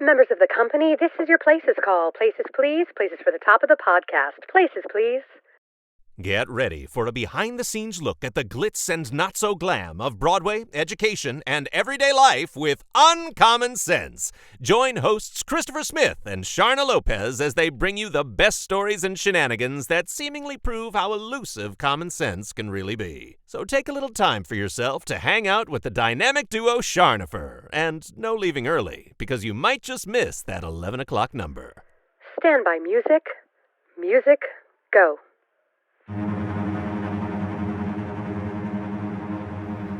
Members of the company, this is your Places call. Places, please. Places for the top of the podcast. Places, please. Get ready for a behind-the-scenes look at the glitz and not-so-glam of Broadway, education, and everyday life with Uncommon Sense. Join hosts Christopher Smith and Sharna Lopez as they bring you the best stories and shenanigans that seemingly prove how elusive common sense can really be. So take a little time for yourself to hang out with the dynamic duo Charnopher. And no leaving early, because you might just miss that 11 o'clock number. Stand by music. Music, go.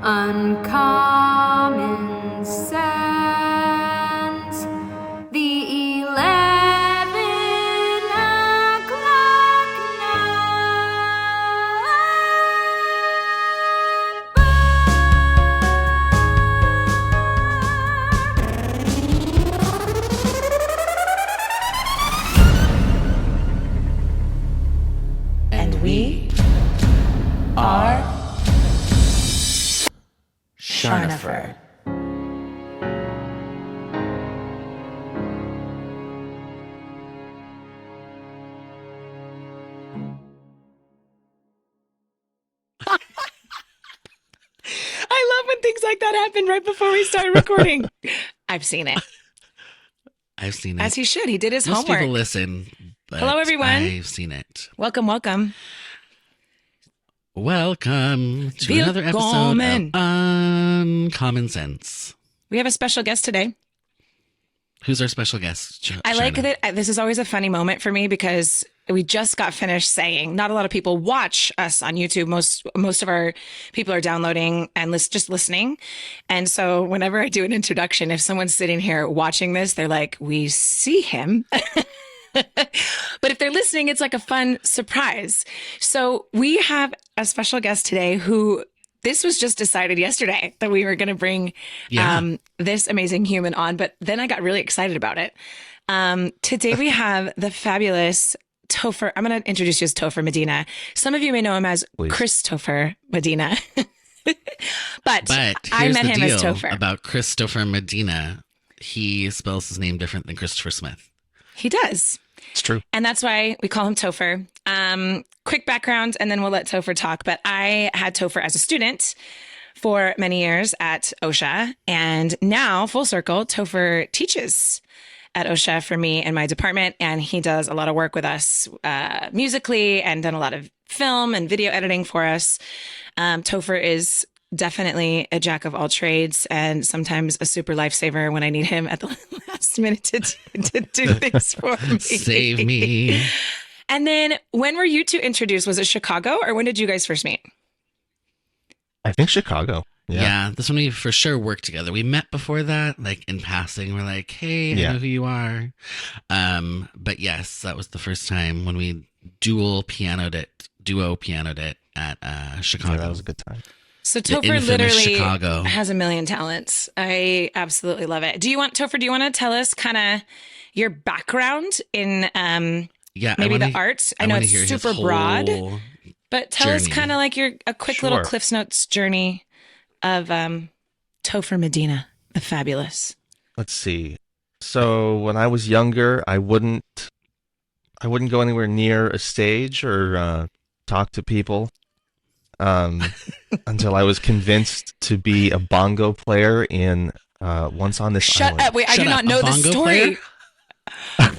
Uncommon sense, the 11 o'clock number. And we are Charnopher. I love when things like that happen right before we start recording. I've seen it. I've seen it. As he should. He did his Most homework. people listen. But Hello, everyone. I've seen it. Welcome, welcome. Welcome to another episode of Uncommon Sense. We have a special guest today. Who's our special guest? I like that. This is always a funny moment for me because we just got finished saying not a lot of people watch us on YouTube. Most of our people are downloading and just listening. And so whenever I do an introduction, if someone's sitting here watching this, they're like, we see him. But if they're listening, it's like a fun surprise. So we have a special guest today who this was just decided yesterday that we were going to bring this amazing human on. But then I got really excited about it. Today we have the fabulous Tofer. I'm going to introduce you as Tofer Medina. Some of you may know him as Christopher Medina. but I met him as Tofer. About Christopher Medina, he spells his name different than Christopher Smith. He does. It's true. And that's why we call him Tofer. Quick background, and then we'll let Tofer talk. But I had Tofer as a student for many years at OCSA. And now, full circle, Tofer teaches at OCSA for me in my department. And he does a lot of work with us musically and done a lot of film and video editing for us. Tofer is definitely a jack of all trades and sometimes a super lifesaver when I need him at the last minute to do things for me. Save me. And then when were you two introduced? Was it Chicago or when did you guys first meet? I think Chicago. Yeah, this one we for sure worked together. We met before that, like in passing. We're like, hey, I know who you are. But yes, that was the first time when we duo pianoed it at Chicago. Yeah, that was a good time. So Tofer literally Chicago has a million talents. I absolutely love it. Tofer, do you want to tell us kind of your background in maybe the arts? I know it's super broad, but tell us kind of like a quick little Cliff's Notes journey of Tofer Medina, the fabulous. Let's see. So when I was younger, I wouldn't go anywhere near a stage or talk to people. Until I was convinced to be a bongo player in Once on This Island. Shut up. Wait, I do not know this story.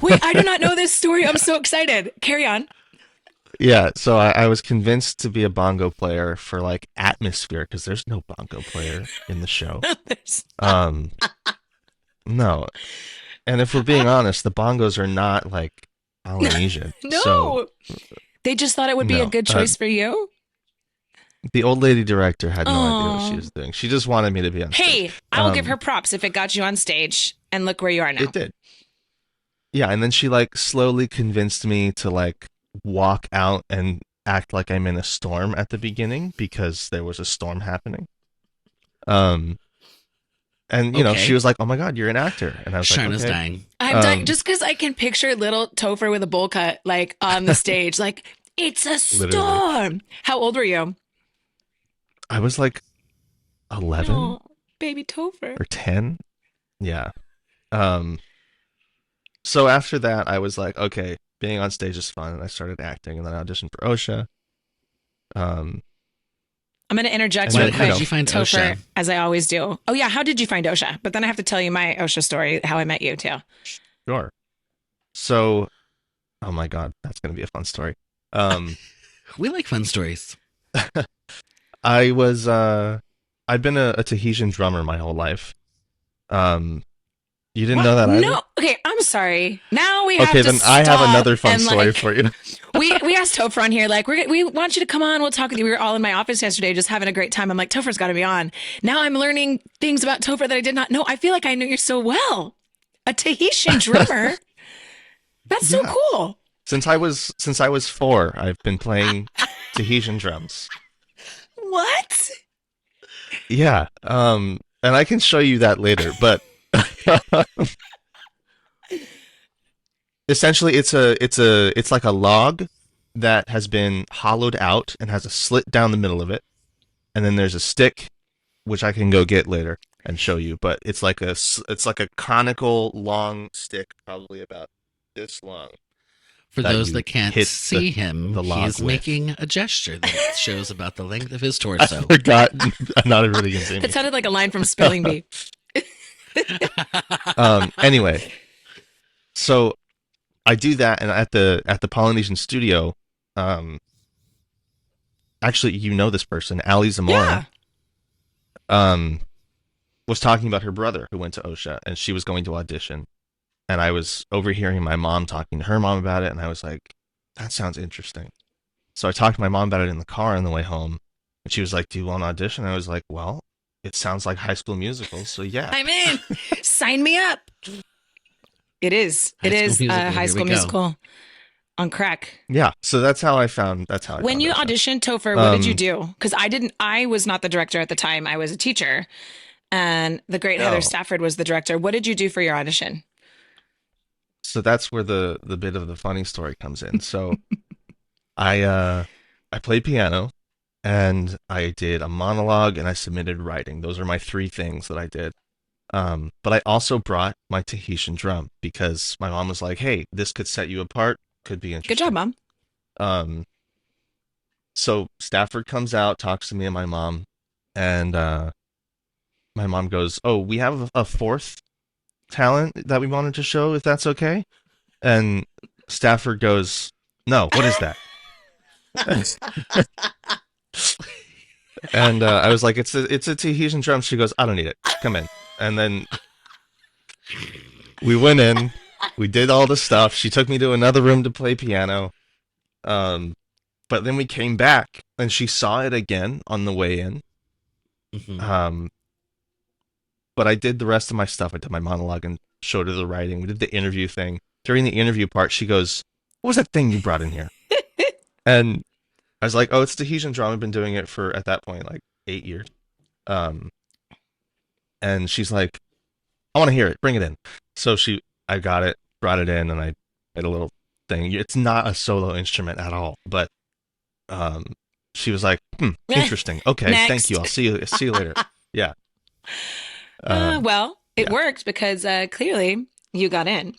Wait, I do not know this story. I'm so excited. Carry on. Yeah, so I was convinced to be a bongo player for like atmosphere because there's no bongo player in the show. No. And if we're being honest, the bongos are not like Polynesian. No. So, they just thought it would be a good choice for you? The old lady director had no idea what she was doing. She just wanted me to be on stage. Hey, I will give her props if it got you on stage. And look where you are now. It did. Yeah, and then she like slowly convinced me to like walk out and act like I'm in a storm at the beginning because there was a storm happening. And you know, she was like, "Oh my God, you're an actor," and I was Sharna's like, dying. I'm dying just because I can picture little Tofer with a bowl cut like on the stage, like it's a storm. Literally. How old were you? I was like 11. Oh, baby Tofer. Or 10. Yeah. So after that, I was like, okay, being on stage is fun, and I started acting, and then I auditioned for OCSA. I'm going to interject And real then, quick, you know, you find Tofer, OCSA? as I always do. Oh yeah, how did you find OCSA? But then I have to tell you my OCSA story, how I met you too. Sure. So, oh my God, that's going to be a fun story. We like fun stories. I was, I've been a Tahitian drummer my whole life. You didn't What? know that either? No. Okay, I'm sorry. Now we have Okay, to then I have stop another fun and, story like, for you. we asked Tofer on here, like, we want you to come on. We'll talk with you. We were all in my office yesterday just having a great time. I'm like, Tofer's got to be on. Now I'm learning things about Tofer that I did not know. I feel like I knew you so well. A Tahitian drummer. That's so Yeah. cool. Since I was 4, I've been playing Tahitian drums. What? Yeah. And I can show you that later, but essentially it's like a log that has been hollowed out and has a slit down the middle of it. And then there's a stick, which I can go get later and show you, but it's like a conical long stick, probably about this long. For that those you that can't hit see him, the log he's with. making a gesture that shows about the length of his I torso. forgot. Not everybody can see me. That sounded like a line from Spelling Bee. Anyway, so I do that, and at the Polynesian studio, actually, you know this person, Ali Zamora, was talking about her brother who went to OCSA, and she was going to audition, and I was overhearing my mom talking to her mom about it, and I was like, that sounds interesting. So I talked to my mom about it in the car on the way home, and she was like, do you want to audition? I was like, well, it sounds like High School Musical, so yeah. I'm in. Sign me up. It is. High It School is Musical, High here we School go. Musical on crack. Yeah, so that's how I found. When you OCSA. auditioned, Tofer, what did you do? Because I was not the director at the time. I was a teacher, and the great Heather Oh. Stafford was the director. What did you do for your audition? So that's where the bit of the funny story comes in. So I played piano, and I did a monologue, and I submitted writing. Those are my 3 things that I did. But I also brought my Tahitian drum because my mom was like, hey, this could set you apart, could be interesting. Good job, Mom. So Stafford comes out, talks to me and my mom, and my mom goes, oh, we have a 4th talent that we wanted to show, if that's okay. And Stafford goes, no, what is that? And I was like, it's a Tahitian drum. She goes, I don't need it. Come in. And then we went in. We did all the stuff. She took me to another room to play piano. But then we came back, and she saw it again on the way in. Mhm. But I did the rest of my stuff. I did my monologue and showed her the writing. We did the interview thing. During the interview part, she goes, what was that thing you brought in here? And I was like, oh, it's Tahitian drum. I've been doing it for, at that point, like 8 years. And she's like, I want to hear it. Bring it in. So I got it, brought it in, and I did a little thing. It's not a solo instrument at all, but she was like, interesting. Okay, Next. thank you. I'll see you later. Yeah. Well, it yeah. worked because clearly you got in.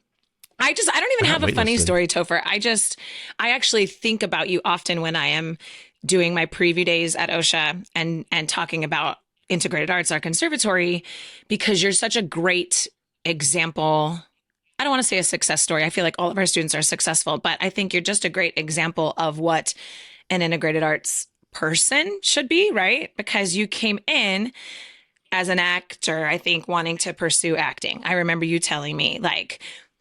I don't even have a funny story, Tofer. I actually think about you often when I am doing my preview days at OCSA and talking about integrated arts, our conservatory, because you're such a great example. I don't want to say a success story. I feel like all of our students are successful, but I think you're just a great example of what an integrated arts person should be, right? Because you came in as an actor, I think, wanting to pursue acting. I remember you telling me, like,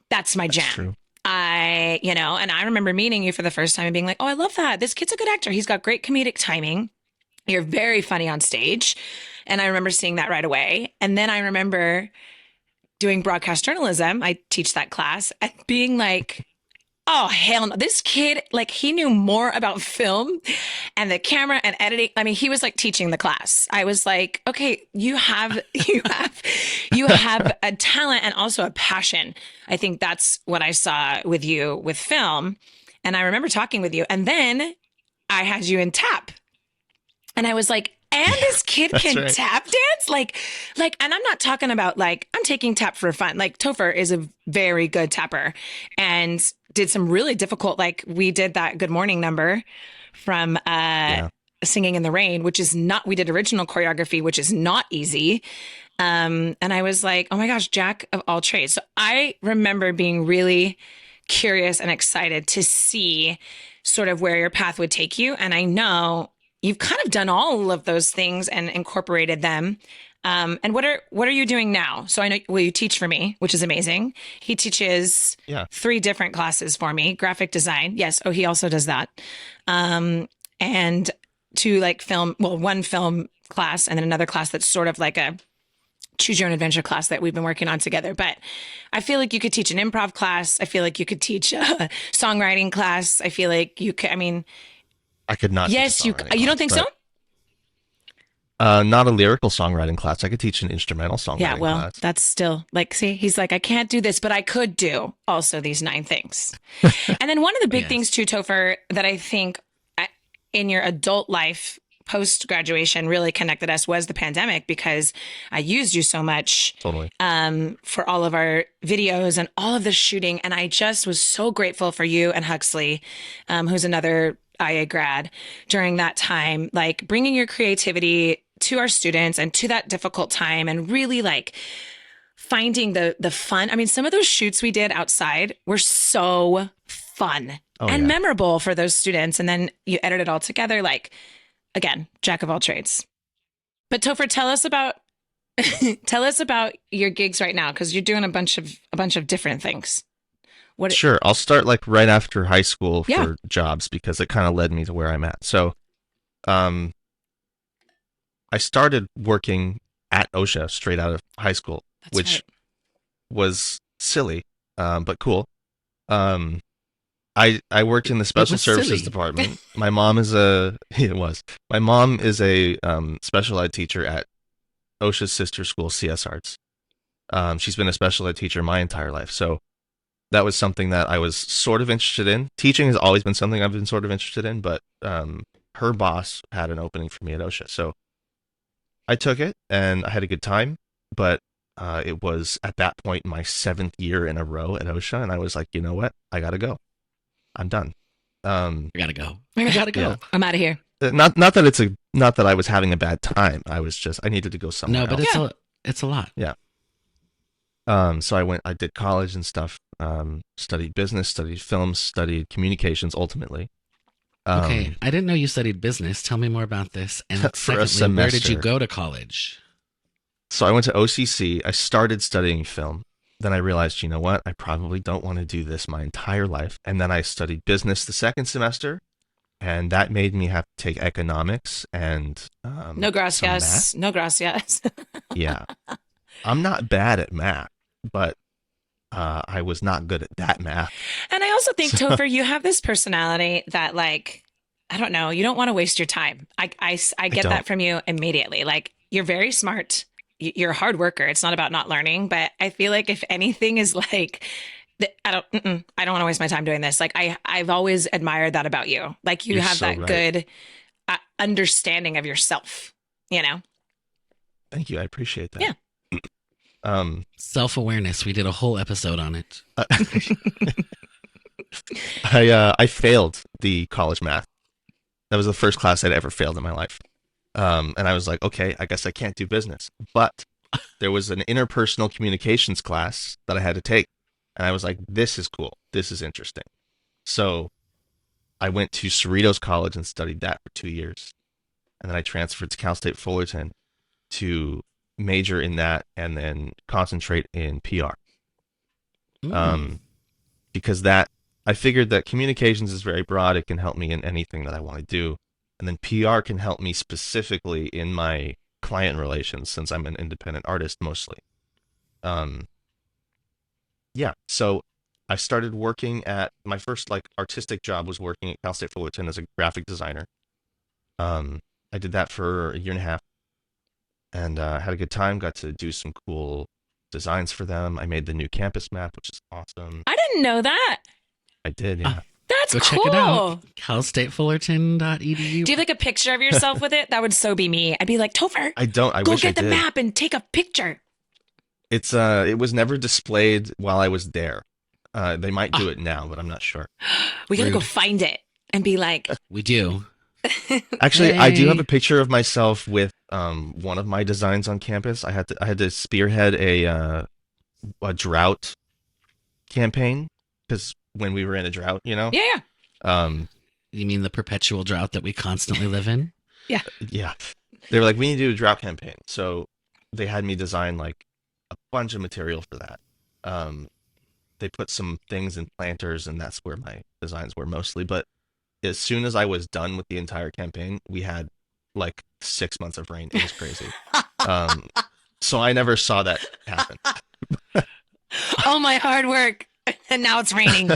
that's my jam. True. And I remember meeting you for the first time and being like, oh, I love that. This kid's a good actor. He's got great comedic timing. You're very funny on stage. And I remember seeing that right away. And then I remember doing broadcast journalism. I teach that class and being like, oh, hell no. This kid, like, he knew more about film and the camera and editing. I mean, he was like teaching the class. I was like, okay, you have a talent and also a passion. I think that's what I saw with you with film. And I remember talking with you. And then I had you in tap. And I was like, And this kid That's can right. tap dance, and I'm not talking about like I'm taking tap for fun. Like Tofer is a very good tapper, and did some really difficult. Like we did that Good Morning number from Singing in the Rain, which is not. We did original choreography, which is not easy. And I was like, oh my gosh, jack of all trades. So I remember being really curious and excited to see sort of where your path would take you, and I know you've kind of done all of those things and incorporated them. And what are you doing now? So I know, well, you teach for me, which is amazing. He teaches 3 different classes for me, graphic design. Yes. Oh, he also does that. And 2 like film, well, 1 film class and then another class that's sort of like a choose your own adventure class that we've been working on together. But I feel like you could teach an improv class. I feel like you could teach a songwriting class. I feel like you could, I could not. Yes, you don't think so? Not a lyrical songwriting class. I could teach an instrumental songwriting class. Yeah, well, that's still like, see, he's like, I can't do this, but I could do also these 9 things. And then one of the big things too, Tofer, that I think in your adult life post-graduation really connected us was the pandemic, because I used you so much for all of our videos and all of the shooting. And I just was so grateful for you and Huxley, who's another IA grad, during that time, like bringing your creativity to our students and to that difficult time, and really like finding the fun. I mean, some of those shoots we did outside were so fun and memorable for those students. And then you edit it all together, like, again, jack of all trades. But Tofer, tell us about your gigs right now, because you're doing a bunch of different things. Sure. I'll start like right after high school for jobs, because it kind of led me to where I'm at. So, I started working at OCSA straight out of high school, which was silly, but cool. I worked in the special services department. My mom is My mom is a special ed teacher at OCSA's sister school, CS Arts. She's been a special ed teacher my entire life. So that was something that I was sort of interested in. Teaching has always been something I've been sort of interested in, but her boss had an opening for me at OCSA. So I took it and I had a good time, but it was at that point my 7th year in a row at OCSA, and I was like, you know what? I gotta go. I'm done. I gotta go. I gotta go. Yeah. I'm out of here. Not that I was having a bad time. I needed to go somewhere. No, but else. it's a lot. Yeah. So I did college and stuff, studied business, studied film, studied communications ultimately. Okay, I didn't know you studied business. Tell me more about this. And for a secondly, semester. where did you go to college? So I went to OCC. I started studying film. Then I realized, you know what? I probably don't want to do this my entire life. And then I studied business the second semester, and that made me have to take economics and no gracias. No gracias. Yeah. I'm not bad at math, but I was not good at that math. And I also think, Tofer, you have this personality that, like, I don't know, you don't want to waste your time. I get that from you immediately. Like, you're very smart. You're a hard worker. It's not about not learning, but I feel like if anything is like, I don't want to waste my time doing this. Like, I've always admired that about you. Like, you have that good understanding of yourself, you know? Thank you. I appreciate that. Yeah. Self-awareness. We did a whole episode on it. I failed the college math. That was the first class I'd ever failed in my life. And I was like, okay, I guess I can't do business. But there was an interpersonal communications class that I had to take. And I was like, this is cool. This is interesting. So I went to Cerritos College and studied that for 2 years. And then I transferred to Cal State Fullerton to major in that and then concentrate in PR. Because I figured that communications is very broad. It can help me in anything that I want to do. And then PR can help me specifically in my client relations, since I'm an independent artist mostly. Yeah, so I started working at, my first like artistic job was working at Cal State Fullerton as a graphic designer. I did that for a year and a half and had a good time, got to do some cool designs for them. I made the new campus map, which is awesome. I didn't know that. I did, yeah. That's That's Go cool. check it out. calstatefullerton.edu. Do you have like a picture of yourself with it? That would so be me. I'd be like, Tofer, I don't. I go wish I get the did. map and take a picture. It was never displayed while I was there. They might do it now, but I'm not sure. We got to go Rude. find it and be like, We do. Actually, I do Hey. have a picture of myself with one of my designs on campus. I had to spearhead a drought campaign because when we were in a drought, yeah. You mean the perpetual drought that we constantly live in? yeah, they were like, we need to do a drought campaign, so they had me design like a bunch of material for that. They put some things in planters, and that's where my designs were mostly. But as soon as I was done with the entire campaign, we had like 6 months of rain. It was crazy. So I never saw that happen. All my hard work. And now it's raining.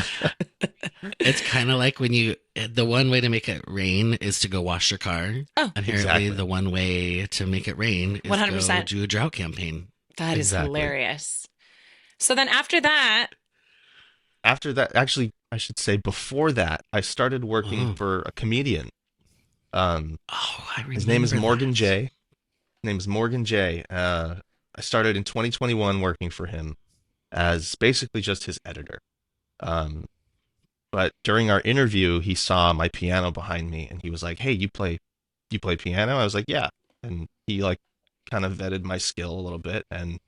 It's kind of like when the one way to make it rain is to go wash your car. Oh. Apparently, Exactly. the one way to make it rain is 100%. go do a drought campaign. That is Exactly. hilarious. So then after that, Actually, I should say before that, I started working Oh. for a comedian. Oh, I remember His name is Morgan that. J. I started in 2021 working for him as basically just his editor. But during our interview, he saw my piano behind me, and he was like, "Hey, you play piano?" I was like, "Yeah." And he like kind of vetted my skill a little bit, and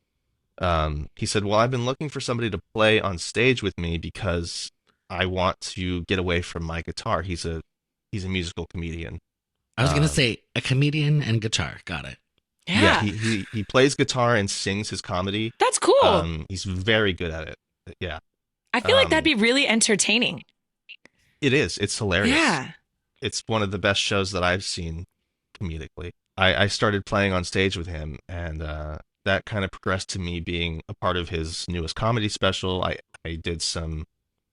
he said, "Well, I've been looking for somebody to play on stage with me because I want to get away from my guitar." He's a musical comedian. I was going to say a comedian and guitar. Got it. yeah, He plays guitar and sings his comedy. that's cool. He's very good at it. Yeah, I feel like that'd be really entertaining. it is. It's hilarious. Yeah. It's one of the best shows that I've seen comedically. I started playing on stage with him, and that kind of progressed to me being a part of his newest comedy special. I did some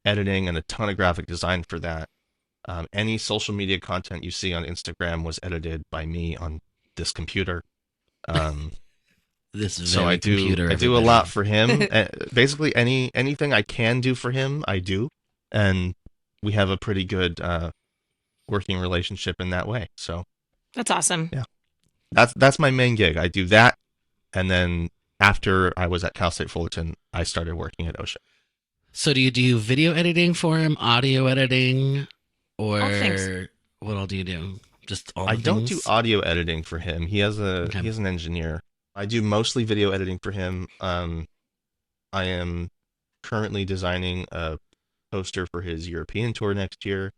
editing and a ton of graphic design for that. Any social media content you see on Instagram was edited by me on this computer. This So very I do computer. a everybody. lot for him. Basically, anything I can do for him, I do, and we have a pretty good working relationship in that way. So That's awesome. Yeah. that's my main gig. I do that, and then after I was at Cal State Fullerton, I started working at OCSA. So do you do video editing for him, audio editing, or All things. what all do you do? Just all I the don't do things? audio editing for him. He has Okay. an engineer. I do mostly video editing for him. I am currently designing a poster for his European tour next year.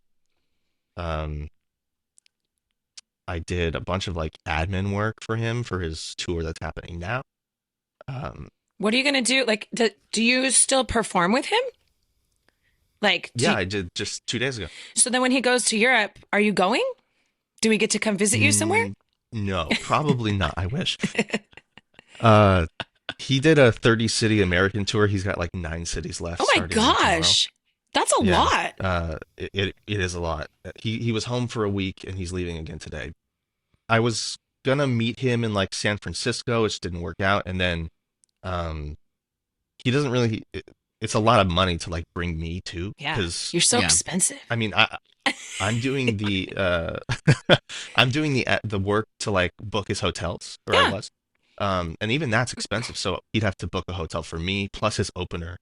I did a bunch of like admin work for him for his tour that's happening now. What are you going to do? Like, do you still perform with him? Like, Yeah, I did just 2 days ago. so then when he goes to Europe, are you going? Do we get to come visit you somewhere? No, probably not. I wish. He did a 30-city American tour. He's got like 9 cities left. Oh my starting tomorrow. gosh. That's a Yeah. lot. It is a lot. He was home for a week and he's leaving again today. I was gonna meet him in like San Francisco, which didn't work out, and then he doesn't really. It's a lot of money to like bring me to. Yeah. 'Cause, You're so Yeah. expensive. I mean, I'm doing the I'm doing the work to like book his hotels, or I Yeah. was. And even that's expensive. So he'd have to book a hotel for me, plus his opener,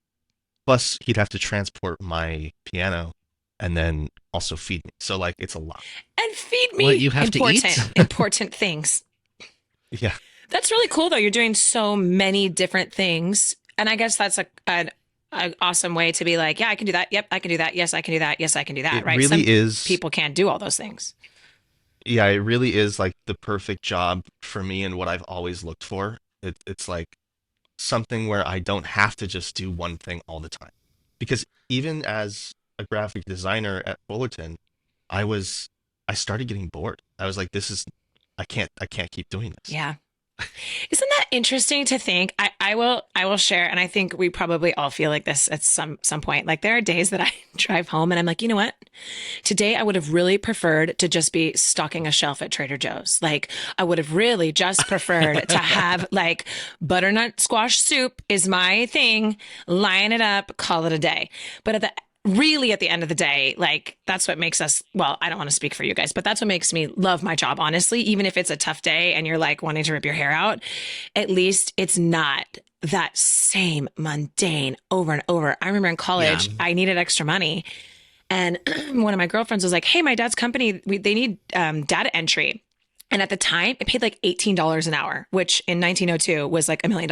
plus he'd have to transport my piano, and then also feed me. So like it's a lot. And feed me What, you have to eat? important things. Yeah. That's really cool, though. You're doing so many different things. And I guess that's an awesome way to be like, yeah, I can do that. Yep, I can do that. Yes, I can do that. Yes, I can do that. It Right? really Some is. people can't do all those things. Yeah, it really is like the perfect job for me and what I've always looked for. It's like something where I don't have to just do one thing all the time. Because even as a graphic designer at Fullerton, I started getting bored. I was like, I can't keep doing this. Yeah. Isn't that interesting to think? I will share, and I think we probably all feel like this at some point. Like there are days that I drive home and I'm like, you know what? Today I would have really preferred to just be stocking a shelf at Trader Joe's. Like I would have really just preferred to have like butternut squash soup is my thing, line it up, call it a day. But really at the end of the day, like that's what makes us, well, I don't want to speak for you guys, but that's what makes me love my job, honestly. Even if it's a tough day and you're like wanting to rip your hair out, at least it's not that same mundane over and over. I remember in college, I needed extra money. And one of my girlfriends was like, hey, my dad's company, they need data entry. And at the time, it paid like $18 an hour, which in 1902 was like $1 million.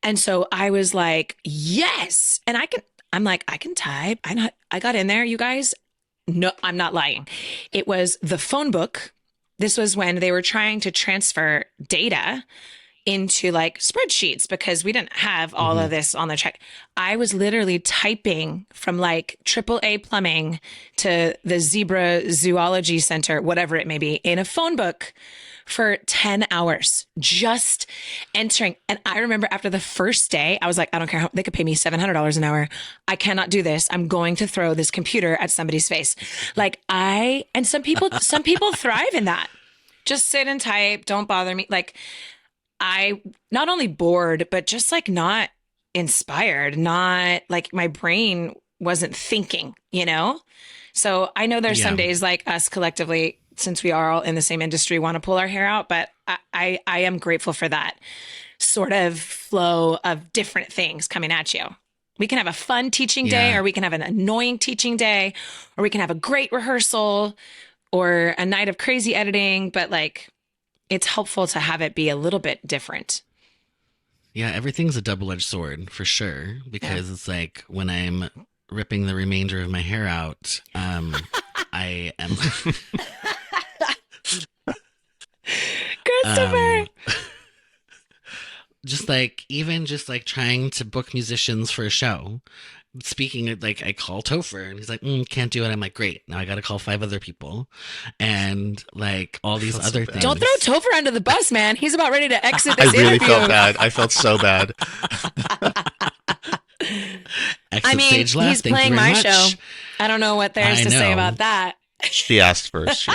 And so I was like, yes. And I can type. I got in there, you guys. No, I'm not lying. It was the phone book. This was when they were trying to transfer data into like spreadsheets because we didn't have all of this on the check. I was literally typing from like AAA plumbing to the Zebra Zoology Center, whatever it may be, in a phone book for 10 hours, just entering. And I remember after the first day, I was like, I don't care how they could pay me $700 an hour. I cannot do this. I'm going to throw this computer at somebody's face. And some people thrive in that. Just sit and type. Don't bother me. Like, I not only bored, but just like not inspired, not like my brain wasn't thinking, you know? So I know there's some days like us collectively, since we are all in the same industry, want to pull our hair out, but I am grateful for that sort of flow of different things coming at you. We can have a fun teaching day, or we can have an annoying teaching day, or we can have a great rehearsal or a night of crazy editing, but like, it's helpful to have it be a little bit different. Yeah, everything's a double-edged sword for sure, because it's like when I'm ripping the remainder of my hair out, I am Christopher. Just like trying to book musicians for a show. Speaking of, like, I call Tofer and he's like, can't do it. I'm like, great. Now I got to call 5 other people and like all these other things. Don't throw Tofer under the bus, man. He's about ready to exit this interview. I really interview. felt bad. I felt so bad. Stage left. He's playing my show. I don't know what there's to say about that. She asked first.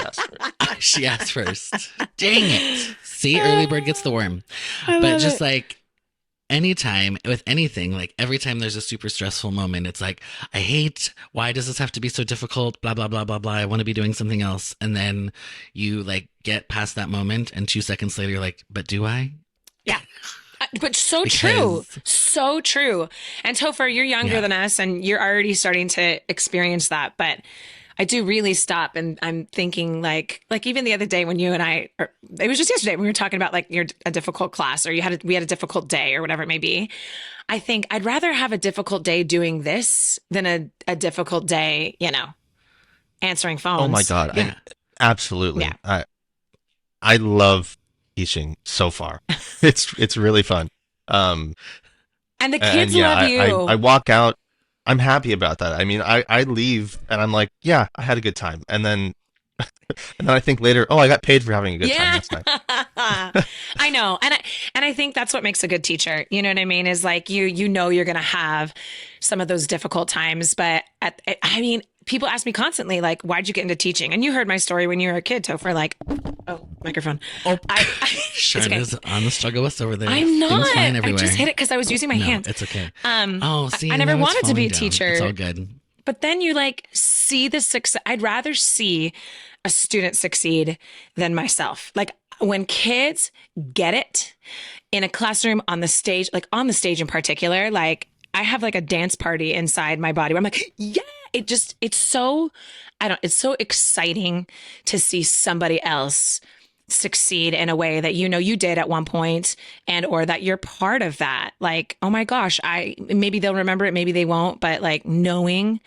She asked first. Dang it. See, early bird gets the worm. But just like, anytime with anything, like every time there's a super stressful moment, it's like, why does this have to be so difficult? Blah, blah, blah, blah, blah. I want to be doing something else. And then you like get past that moment and 2 seconds later, you're like, but do I? Yeah. But so true. So true. And Tofer, you're younger than us and you're already starting to experience that. But I do really stop and I'm thinking like even the other day when you and I, or it was just yesterday when we were talking about like a difficult class or we had a difficult day or whatever it may be. I think I'd rather have a difficult day doing this than a difficult day, answering phones. Oh my God. Yeah. Absolutely. Yeah. I love teaching so far. It's really fun. And the kids love you. I walk out. I'm happy about that. I mean, I leave and I'm like, yeah, I had a good time. And then I think later, I got paid for having a good time. That's nice. I know. And I think that's what makes a good teacher. You know what I mean? Is like, you're going to have some of those difficult times. But people ask me constantly, like, why'd you get into teaching? And you heard my story when you were a kid, Topher, like, microphone. Shana's on the struggle bus over there. I'm not. I just hit it because I was using my hands. It's okay. See, I never wanted to be a teacher. It's all good. But then you like see the success. I'd rather see a student succeed than myself. Like when kids get it in a classroom on the stage in particular, like I have like a dance party inside my body where I'm like, yeah, it's so exciting to see somebody else succeed in a way that you did at one point and or that you're part of that. Like, oh my gosh, maybe they'll remember it, maybe they won't, but like knowing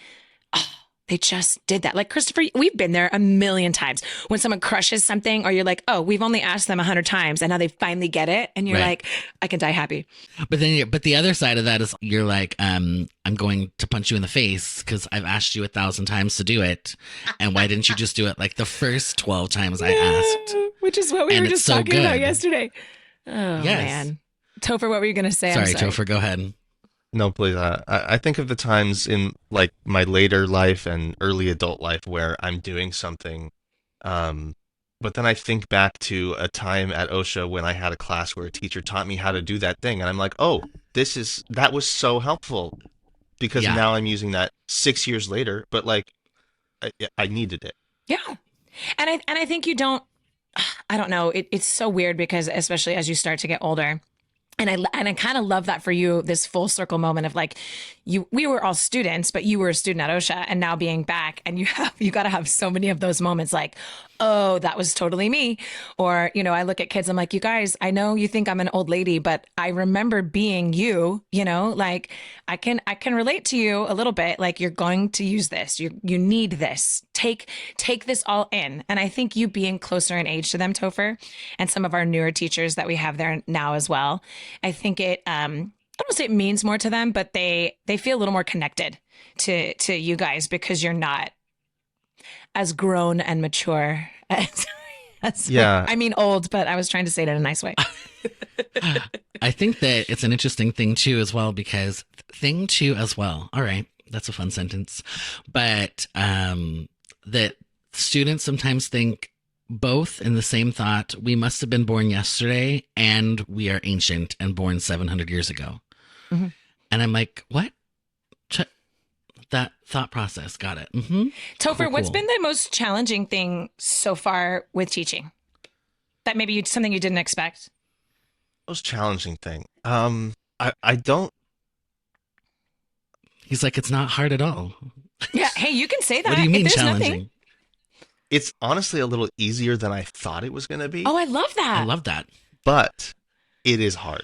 they just did that. Like Christopher, we've been there a million times when someone crushes something or you're like, we've only asked them 100 times and now they finally get it. And you're like, I can die happy. But the other side of that is you're like, I'm going to punch you in the face because I've asked you 1,000 times to do it. And why didn't you just do it like the first 12 times I asked? Which is what we were just talking about yesterday. Oh, man. Topher, what were you going to say? Sorry, Topher, go ahead. No, please. I think of the times in like my later life and early adult life where I'm doing something, but then I think back to a time at OCSA when I had a class where a teacher taught me how to do that thing, and I'm like, that was so helpful. because now I'm using that 6 years later, but like I needed it. Yeah. And I think you don't, I don't know. It's so weird because especially as you start to get older, and I kind of love that for you, this full circle moment of like we were all students, but you were a student at OCSA, and now being back, and you got to have so many of those moments like, oh, that was totally me. Or, you know, I look at kids, I'm like, you guys, I know you think I'm an old lady, but I remember being you, you know, like I can relate to you a little bit. Like, you're going to use this. You need this. Take this all in. And I think you being closer in age to them, Tofer, and some of our newer teachers that we have there now as well, I think it, I don't say it means more to them, but they feel a little more connected to you guys because you're not as grown and mature as I mean old, but I was trying to say it in a nice way. I think that it's an interesting thing too as well, because all right, that's a fun sentence, but that students sometimes think both in the same thought, we must have been born yesterday and we are ancient and born 700 years ago. Mm-hmm. And I'm like, what? That thought process. Got it. Mm-hmm. Tofer, cool. What's been the most challenging thing so far with teaching? That maybe something you didn't expect? Most challenging thing. I don't. He's like, it's not hard at all. Yeah. Hey, you can say that. What do you mean challenging? Nothing... It's honestly a little easier than I thought it was going to be. Oh, I love that. I love that. But it is hard.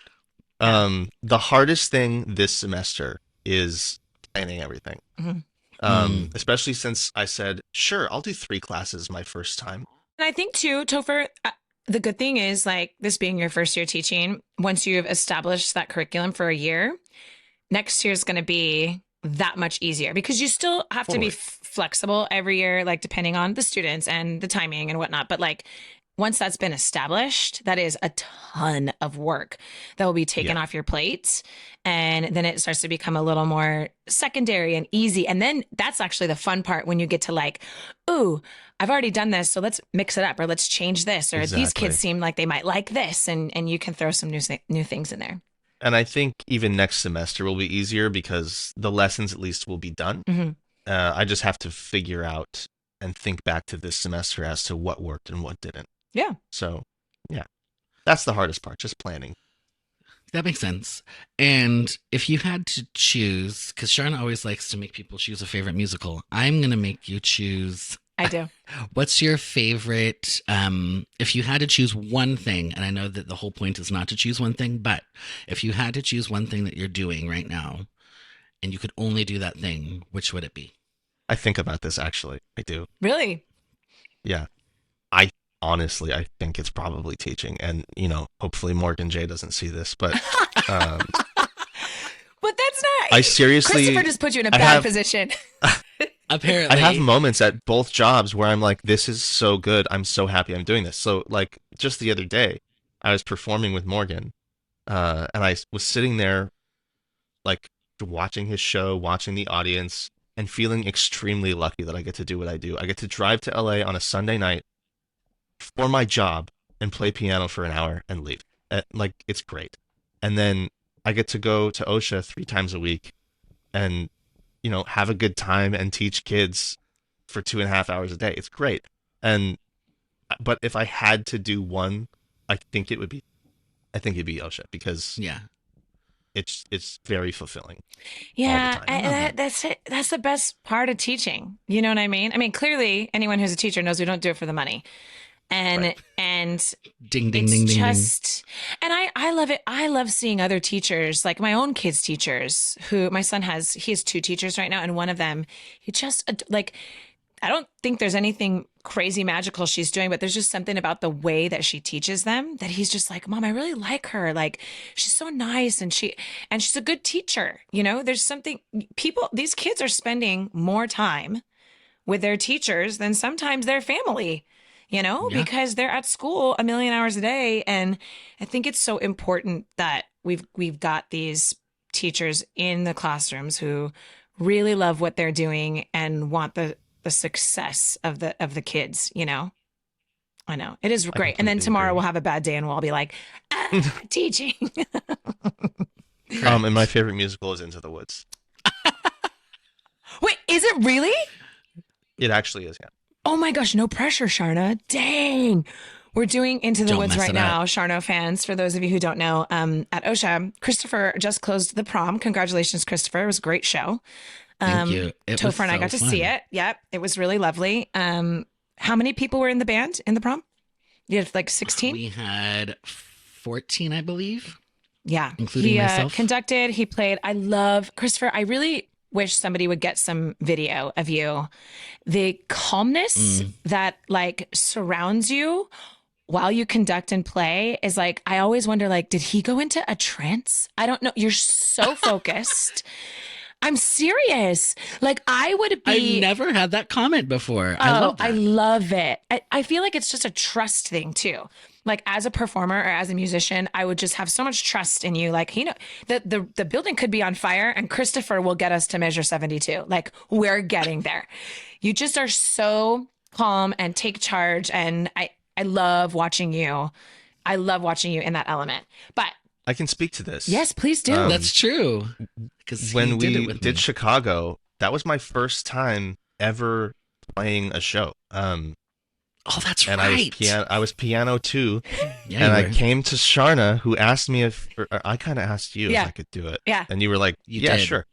The hardest thing this semester is planning everything. Mm-hmm. Especially since I said, sure, I'll do 3 classes my first time. And I think too, Tofer, the good thing is like this being your first year teaching, once you've established that curriculum for a year, next year is going to be that much easier because you still have to be flexible every year, like depending on the students and the timing and whatnot. But like once that's been established, that is a ton of work that will be taken off your plate. And then it starts to become a little more secondary and easy. And then that's actually the fun part when you get to like, ooh, I've already done this, so let's mix it up or let's change this. Or these kids seem like they might like this. And you can throw some new things in there. And I think even next semester will be easier because the lessons at least will be done. Mm-hmm. I just have to figure out and think back to this semester as to what worked and what didn't. Yeah. So, yeah, that's the hardest part, just planning. That makes sense. And if you had to choose, because Sharna always likes to make people choose a favorite musical, I'm going to make you choose. I do. What's your favorite, if you had to choose one thing, and I know that the whole point is not to choose one thing, but if you had to choose one thing that you're doing right now, and you could only do that thing, which would it be? I think about this, actually. I do. Really? Yeah. Honestly, I think it's probably teaching. And, you know, hopefully Morgan J doesn't see this, but... But that's not... I seriously... Christopher just put you in a bad position. Apparently. I have moments at both jobs where I'm like, this is so good. I'm so happy I'm doing this. So, like, just the other day, I was performing with Morgan, and I was sitting there, like, watching his show, watching the audience, and feeling extremely lucky that I get to do what I do. I get to drive to LA on a Sunday night for my job and play piano for an hour and leave. Like, it's great. And then I get to go to OCSA 3 times a week and, you know, have a good time and teach kids for 2.5 hours a day. It's great. But if I had to do one, I think it'd be OCSA because it's very fulfilling. Yeah, and that's it. That's the best part of teaching. You know what I mean? I mean, clearly, anyone who's a teacher knows we don't do it for the money. And ding ding it's ding ding just ding. And I love it. I love seeing other teachers, like my own kids' teachers, who my son has 2 teachers right now, and one of them, he just like, I don't think there's anything crazy magical she's doing, but there's just something about the way that she teaches them that he's just like, Mom, I really like her. Like, she's so nice, and she's a good teacher. You know, there's something these kids are spending more time with their teachers than sometimes their family. You know, because they're at school 1 million hours a day. And I think it's so important that we've got these teachers in the classrooms who really love what they're doing and want the success of the kids, you know. I know. It is great. And then tomorrow we'll have a bad day and we'll all be like, teaching. And my favorite musical is Into the Woods. Is it really? It actually is, yeah. Oh my gosh, no pressure, Sharna. Dang. We're doing Into the Don't Woods mess right it now, up. Charnophanz. For those of you who don't know, at OCSA, Christopher just closed the prom. Congratulations, Christopher. It was a great show. Thank you. It was Topher and I so got to fun. see it. Yep, it was really lovely. How many people were in the band in the prom? You had like 16? We had 14, I believe. Yeah. Including he myself. Conducted, he played. I love Christopher. I really wish somebody would get some video of you. The calmness that like surrounds you while you conduct and play is like, I always wonder, like, did he go into a trance? I don't know. You're so focused. I'm serious. Like I would be. I've never had that comment before. I love it. I feel like it's just a trust thing too. Like as a performer or as a musician, I would just have so much trust in you. Like, the building could be on fire and Christopher will get us to measure 72. Like we're getting there. You just are so calm and take charge. And I love watching you. I love watching you in that element. But I can speak to this. yes, please do. That's true. Because When we did did Chicago, that was my first time ever playing a show. Oh, that's And right. I was piano too. Yeah, And you I were. came to Sharna, who asked me or I kind of asked you Yeah. if I could do it. Yeah. And you were like, You yeah, did. sure.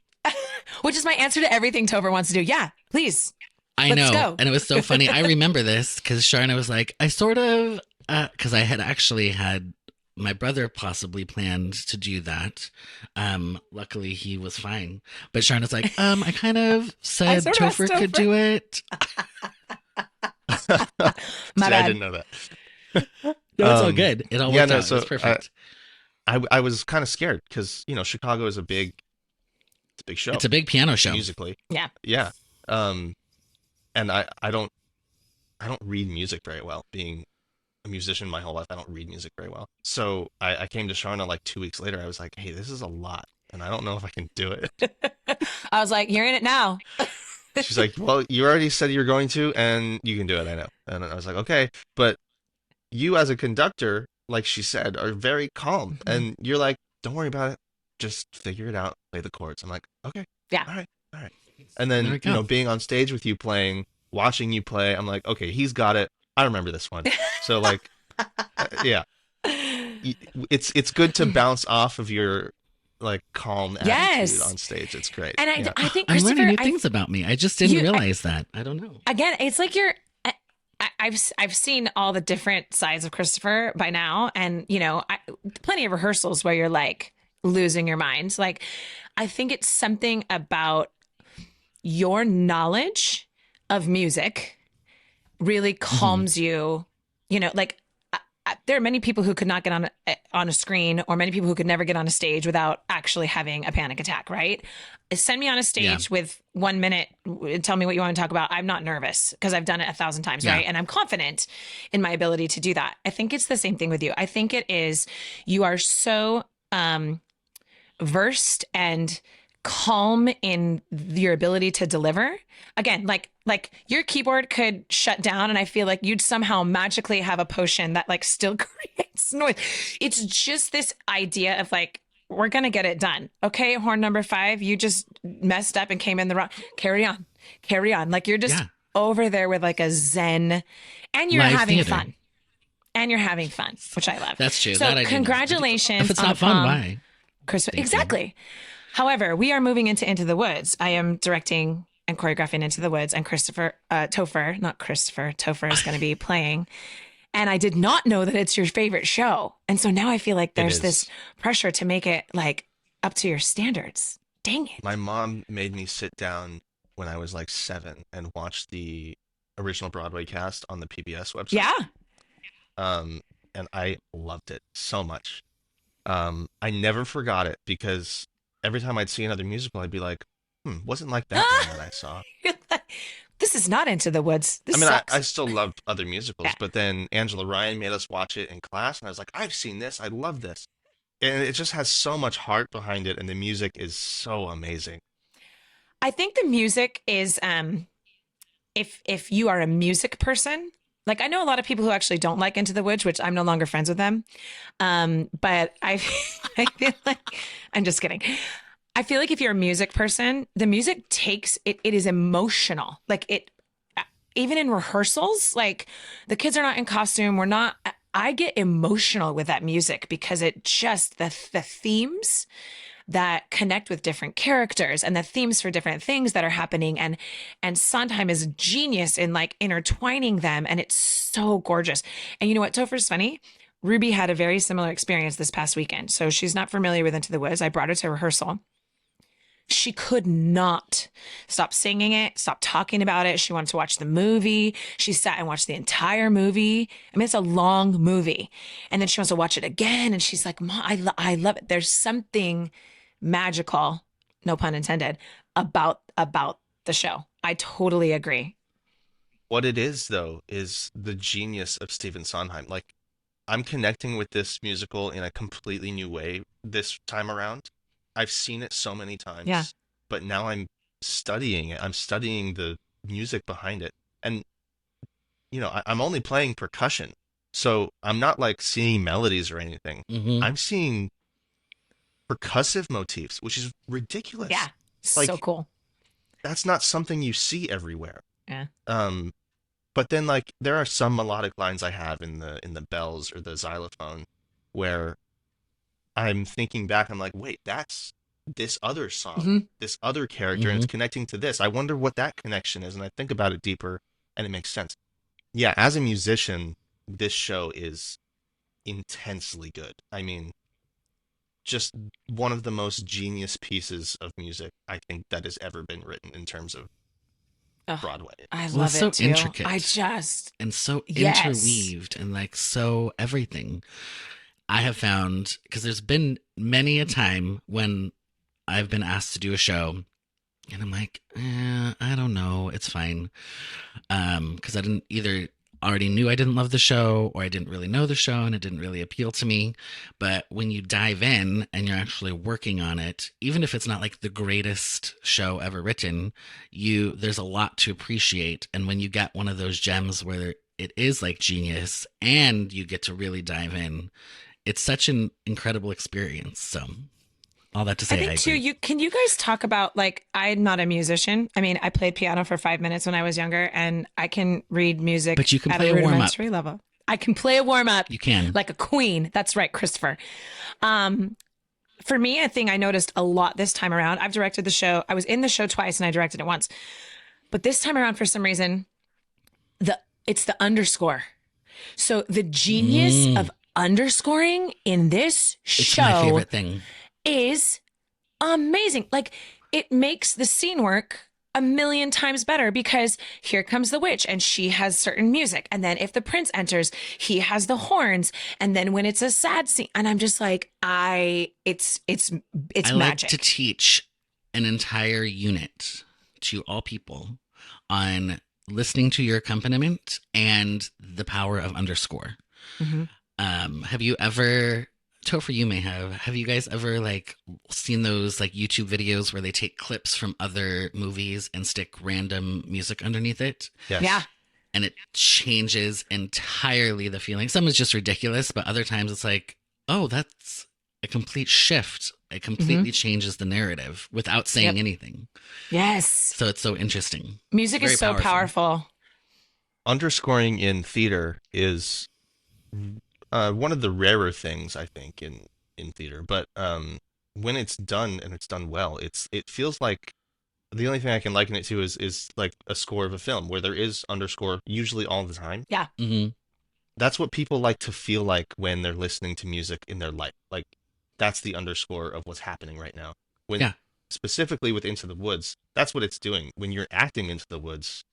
Which is my answer to everything Tover wants to do. Yeah, please. I Let's know. go. And it was so funny. I remember this because Sharna was like, I sort of, because I had actually had my brother possibly planned to do that. Luckily, he was fine. But Sharna's like, I kind of said sort of asked Tofer could Topher. do it. My See, I bad. didn't know that. No, it's all Um, good. It all yeah, worked no, out. so, it was perfect. I was kind of scared because, Chicago is it's a big show. It's a big piano show. musically. Yeah. Yeah. And I don't read music very well. Being a musician my whole life, I don't read music very well. So I came to Sharna like 2 weeks later. I was like, hey, this is a lot, and I don't know if I can do it. I was like, you're in it now. She's like, well, you already said you're going to, and you can do it. I know. And I was like, okay, but you as a conductor, like she said, are very calm, and you're like, don't worry about it. Just figure it out. Play the chords. I'm like, okay. Yeah. All right. And There we then, go. being on stage with you playing, watching you play, I'm like, okay, he's got it. I remember this one. So like, yeah, it's good to bounce off of your like calm attitude Yes. on stage. It's great. And Yeah. I think I'm Christopher, learning new things about me. I just didn't You- I- realize that. I don't know. again, it's like I've seen all the different sides of Christopher by now, and plenty of rehearsals where you're like losing your mind. Like, I think it's something about your knowledge of music really calms you. Like there are many people who could not get on a screen, or many people who could never get on a stage without actually having a panic attack, right? Send me on a stage with 1 minute, tell me what you want to talk about. I'm not nervous because I've done it 1,000 times, Yeah. right? And I'm confident in my ability to do that. I think it's the same thing with you. I think it is, you are so versed and calm in your ability to deliver. Again, like your keyboard could shut down and I feel like you'd somehow magically have a potion that like still creates noise. It's just this idea of like, we're going to get it done. Okay, horn number 5, you just messed up and came in the wrong. Carry on. Like you're just over there with like a zen, and you're Live having theater. fun. And you're having fun, which I love. That's true. So That I do know. congratulations If it's on not the fun, prom. why? Christmas. Thank you. Exactly. However, we are moving into the Woods. I am directing and choreographing Into the Woods, and Tofer is going to be playing. And I did not know that it's your favorite show. And so now I feel like there's is. this pressure to make it like up to your standards. Dang it. My mom made me sit down when I was like 7 and watch the original Broadway cast on the PBS website. Yeah. And I loved it so much. I never forgot it because every time I'd see another musical, I'd be like, wasn't like that one that I saw. This is not Into the Woods. This I mean, sucks. I still loved other musicals, Yeah. but then Angela Ryan made us watch it in class, and I was like, I've seen this. I love this. And it just has so much heart behind it, and the music is so amazing. I think the music is if you are a music person, like I know a lot of people who actually don't like Into the Woods, which I'm no longer friends with them. But I feel like I'm just kidding. I feel like if you're a music person, the music takes it. It is emotional. Like it, even in rehearsals, like the kids are not in costume. We're not. I get emotional with that music because it just the themes that connect with different characters and the themes for different things that are happening. And Sondheim is genius in like intertwining them. And it's so gorgeous. And you know what, Topher's funny? Ruby had a very similar experience this past weekend. So she's not familiar with Into the Woods. I brought her to rehearsal. She could not stop singing it, stop talking about it. She wanted to watch the movie. She sat and watched the entire movie. I mean, it's a long movie. And then she wants to watch it again. And she's like, Mom, I love it. There's something magical, no pun intended, about the show. I totally agree. What it is, though, is the genius of Stephen Sondheim. Like, I'm connecting with this musical in a completely new way this time around. I've seen it so many times, Yeah. But now I'm studying it. I'm studying the music behind it. And, you know, I'm only playing percussion. So I'm not like seeing melodies or anything. Mm-hmm. I'm seeing percussive motifs, which is ridiculous. Yeah. Like, so cool. That's not something you see everywhere. Yeah. But then like there are some melodic lines I have in the bells or the xylophone where I'm thinking back, I'm like, wait, that's this other song, this other character, and it's connecting to this. I wonder what that connection is, and I think about it deeper, and it makes sense. Yeah, as a musician, this show is intensely good. I mean, just one of the most genius pieces of music I think that has ever been written in terms of Broadway. I Well, love it's so it too. intricate. And so Yes. interweaved and like so everything. I have found, because there's been many a time when I've been asked to do a show and I'm like, I don't know, it's fine. Because I didn't either already knew I didn't love the show, or I didn't really know the show and it didn't really appeal to me. But when you dive in and you're actually working on it, even if it's not like the greatest show ever written, there's a lot to appreciate. And when you get one of those gems where it is like genius and you get to really dive in, it's such an incredible experience. So all that to say, I think too, can you guys talk about, like, I'm not a musician. I mean, I played piano for 5 minutes when I was younger, and I can read music But you can at play a a warm-up. rudimentary level. I can play a warm up. You can. Like a queen. That's right, Christopher. For me, a thing I noticed a lot this time around, I've directed the show. I was in the show twice and I directed it once. But this time around, for some reason, it's the underscore. So the genius of underscoring in this It's my show favorite thing. is amazing. Like, it makes the scene work a million times better, because here comes the witch and she has certain music. And then if the prince enters, he has the horns. And then when it's a sad scene, and I'm just like, it's I like magic. to teach an entire unit to all people on listening to your accompaniment and the power of underscore. Have you ever, Topher, you may have you guys ever like seen those like YouTube videos where they take clips from other movies and stick random music underneath it? Yes. Yeah. And it changes entirely the feeling. Some is just ridiculous, but other times it's like, oh, that's a complete shift. It completely changes the narrative without saying anything. Yes. So it's so interesting. Music Very is so powerful. Underscoring in theater is one of the rarer things, I think, in theater. But when it's done and it's done well, it feels like the only thing I can liken it to is like a score of a film where there is underscore usually all the time. Yeah. Mm-hmm. That's what people like to feel like when they're listening to music in their life. Like, that's the underscore of what's happening right now. Specifically with Into the Woods, that's what it's doing. When you're acting Into the Woods,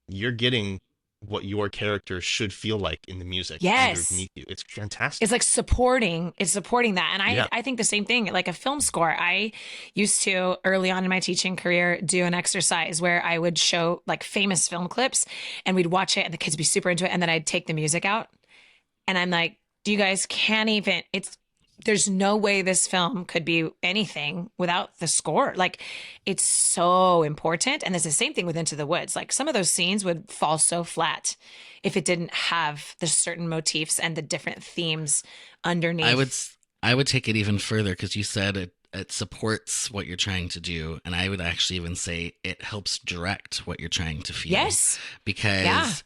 you're getting what your character should feel like in the music underneath you. It's fantastic. It's like supporting that. And I think the same thing, like a film score. I used to, early on in my teaching career, do an exercise where I would show like famous film clips and we'd watch it and the kids would be super into it. And then I'd take the music out. And I'm like, you guys can't even, there's no way this film could be anything without the score. Like, it's so important. And it's the same thing with Into the Woods. Like, some of those scenes would fall so flat if it didn't have the certain motifs and the different themes underneath. I would take it even further, because you said it supports what you're trying to do. And I would actually even say it helps direct what you're trying to feel. Yes. Because,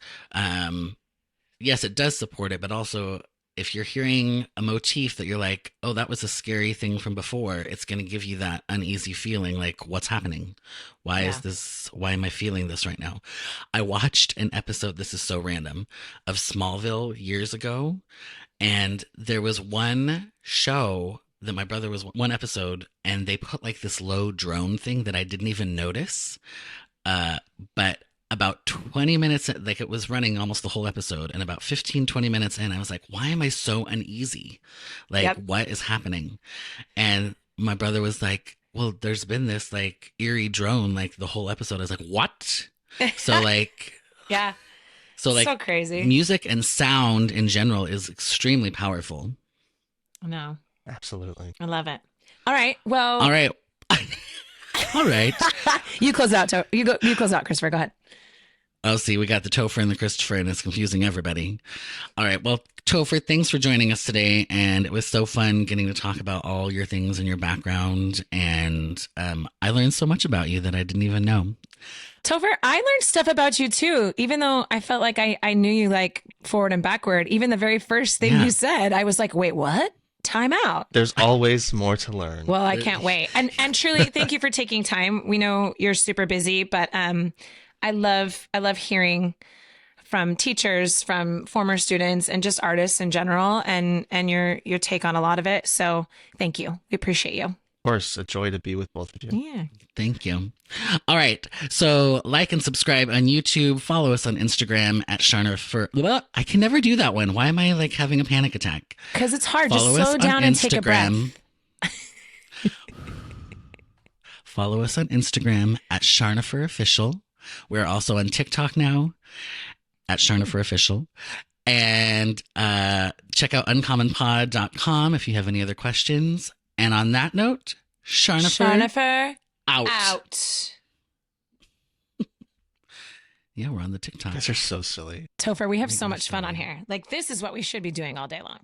yes, it does support it, but also if you're hearing a motif that you're like, oh, that was a scary thing from before, it's going to give you that uneasy feeling like, what's happening? Why is this? Why am I feeling this right now? I watched an episode, this is so random, of Smallville years ago. And there was one show that my brother was one episode, and they put like this low drone thing that I didn't even notice. But about 20 minutes, like it was running almost the whole episode, and about 15-20 minutes in, I was like, why am I so uneasy? Like, what is happening? And my brother was like, well, there's been this like eerie drone like the whole episode. I was like, what? So like, yeah. So like, so crazy. Music and sound in general is extremely powerful. No. Absolutely. I love it. All right. Well. All right. All right. You close out. You close out, Christopher. Go ahead. Oh, see, we got the Tofer and the Christopher, and it's confusing everybody. All right. Well, Tofer, thanks for joining us today. And it was so fun getting to talk about all your things and your background. And I learned so much about you that I didn't even know. Tofer, I learned stuff about you too, even though I felt like I knew you like forward and backward. Even the very first thing you said, I was like, wait, what? Time out. There's always more to learn. Well, I can't wait. And truly, thank you for taking time. We know you're super busy, but I love hearing from teachers, from former students, and just artists in general, and your take on a lot of it. So thank you. We appreciate you. Of course, a joy to be with both of you. Yeah. Thank you. All right. So like and subscribe on YouTube. Follow us on Instagram at Charnopher. Well, I can never do that one. Why am I like having a panic attack? Because it's hard. Follow Just slow down and take a breath. Follow us on Instagram at Charnopher Official. We're also on TikTok now at Charnopher Official. And check out uncommonpod.com if you have any other questions. And on that note, Charnopher out. Yeah, we're on the TikTok. You guys are so silly. Tofer, we have so much fun on here. Like, this is what we should be doing all day long.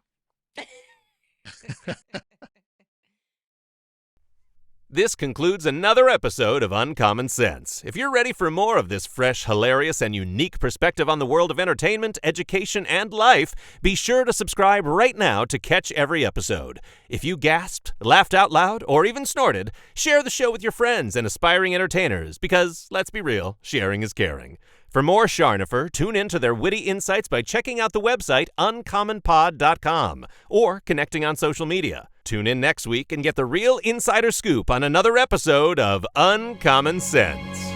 This concludes another episode of Uncommon Sense. If you're ready for more of this fresh, hilarious, and unique perspective on the world of entertainment, education, and life, be sure to subscribe right now to catch every episode. If you gasped, laughed out loud, or even snorted, share the show with your friends and aspiring entertainers because, let's be real, sharing is caring. For more Charnopher, tune in to their witty insights by checking out the website uncommonpod.com or connecting on social media. Tune in next week and get the real insider scoop on another episode of Uncommon Sense.